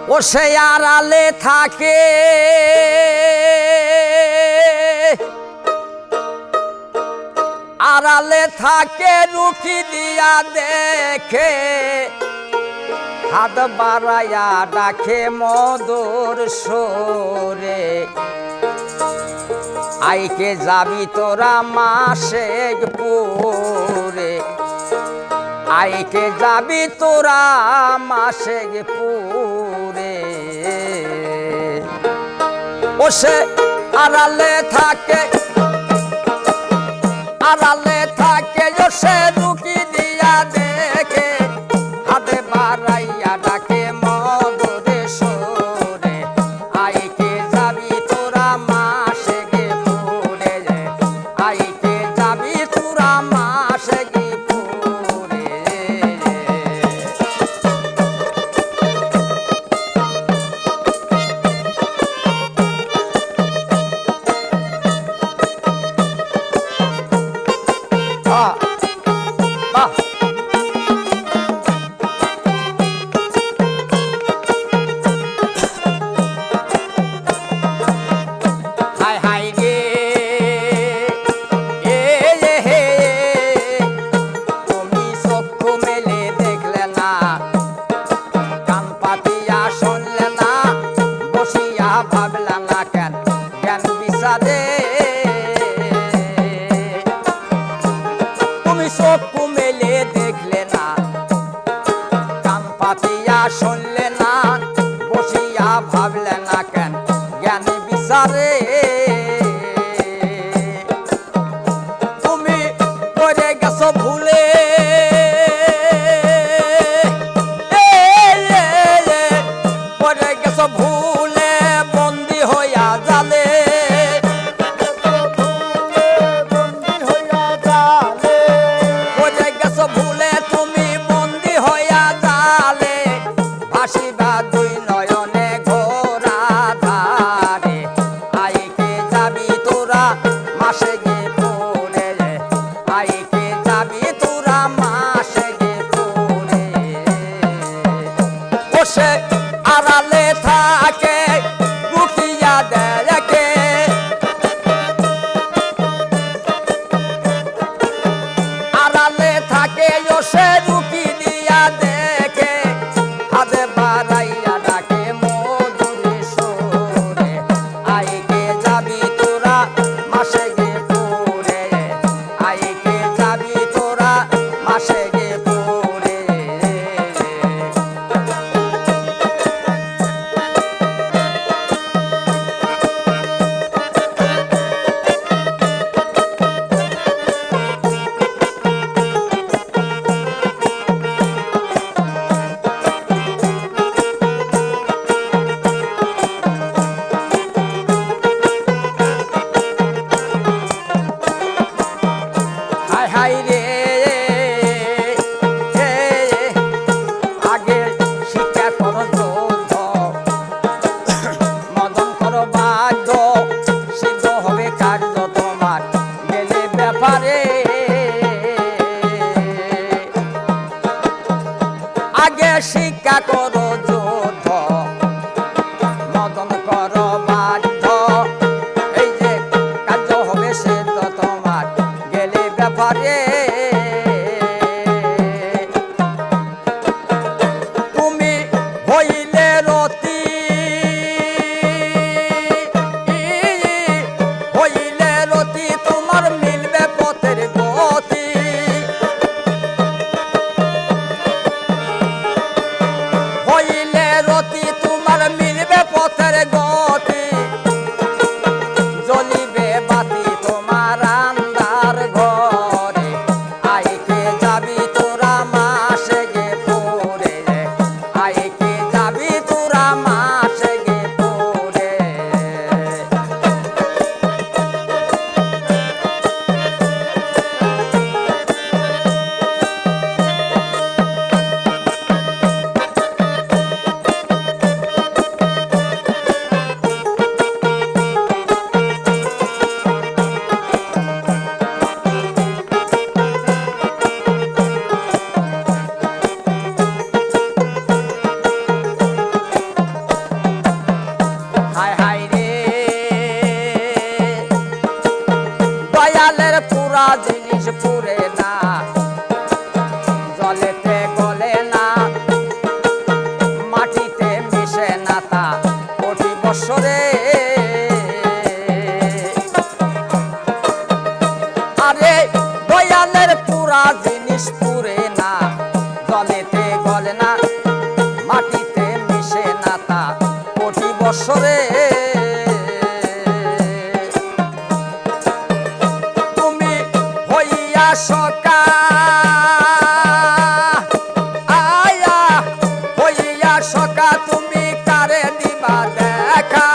ও সে আড়ালে থাকে আড়ালে থাকে রুখি দিয়া দেখে হাত বাড়াইয়া ডাকে মধুর সুরে আইকে যাবি তোরা মাসে পুরে আইকে যাবি তোরা মাসে পুরে ও সে আড়ালে থাকে আড়ালে থাকে ও সে রুকি দিয়া দেখে হাতে বাড়াইয়া ডাকে মধুরে সুরে আইকে যাবি তোরা মাসে গে পুরে আইকে যাবি তোরা মাসে গে পুরে ভাবলা না কেন জ্ঞান বিষাদে তুমি চক্ষু মেলে দেখলে না কান পাতিয়া শুনলে না বসিয়া ভাবলে না কেন জ্ঞান বিষাদে তুমি পড়ে গেছো ভুলে পড়ে গেছো ভুলে ভুলে তুমি বন্দী হইয়া জালে ভাসিবা দুই নয়নে ঘোরা ধারে আইকে যাবি তোরা মাসে গে পুরে আইকে যাবি তোরা মাসে গে পুরে বসে আড়ালে থাকে রুকিয়া দেখে আড়ালে থাকে ও সে রুকি দিয়া দেখে হাতে বাড়াইয়া ডাকে মধুরে সুরে আইকে যাবি তোরা মাসে গে পুরে আইকে যাবি তোরা মাসে গে পুরে বৎসরে তুমি হইয়া সকা আয়া হইয়া সকা তুমি কারে দিবা দেখা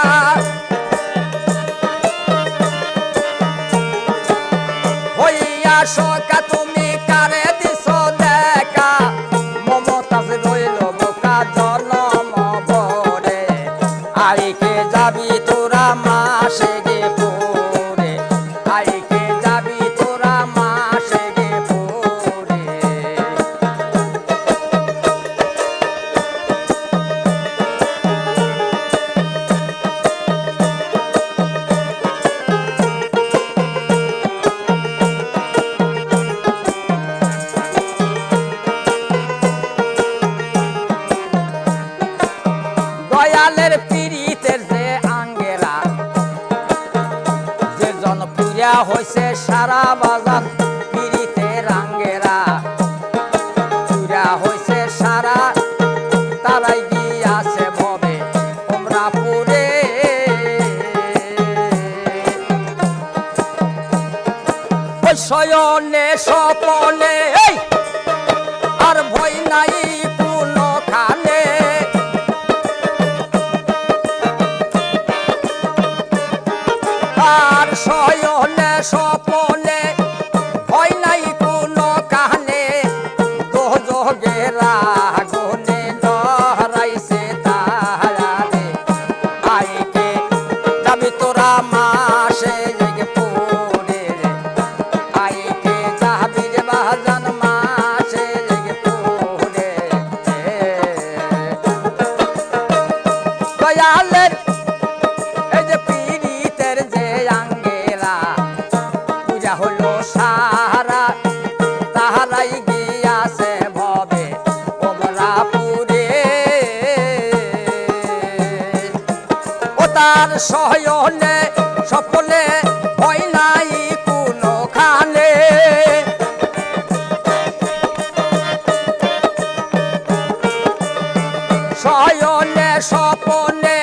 হইয়া সকা তুমি কারে দিছ দেখা মমতাজ রইল বোকা জনম ভরে আইকে যাবি তোরা মাসে গে পরে আইকে যাবি তোরা মাসে গে পরে দয়ালের পীড়িতের যে আঙ্গেরা যে জন পুরা হইছে সারা বাজার পীড়িতের আঙ্গেরা পুরা হইছে সারা তারাই গিয়াছে ভবে তোমরা পুরে ওই শয়নে স্বপনে আর ভয় নাই কোনো খানে আর শয়নে স্বপনে ভয় নাই কোনো কানে দোজগেরা গুনে লহরাইছে তাহারে আইকে যাবি তোরা মাসে লেগে পড়ে রে আইকে যাবি রে বাজান মাসে লেগে পড়ে দয়ালের এই যে পীড়িতের যে আঙ্গেরা পূজা হলো সারা তাহারাই গিয়াছে ভবে তোমরা পুরে ও তার শয়নে স্বপনে ভয় নাই কোনো খানে শয়নে স্বপনে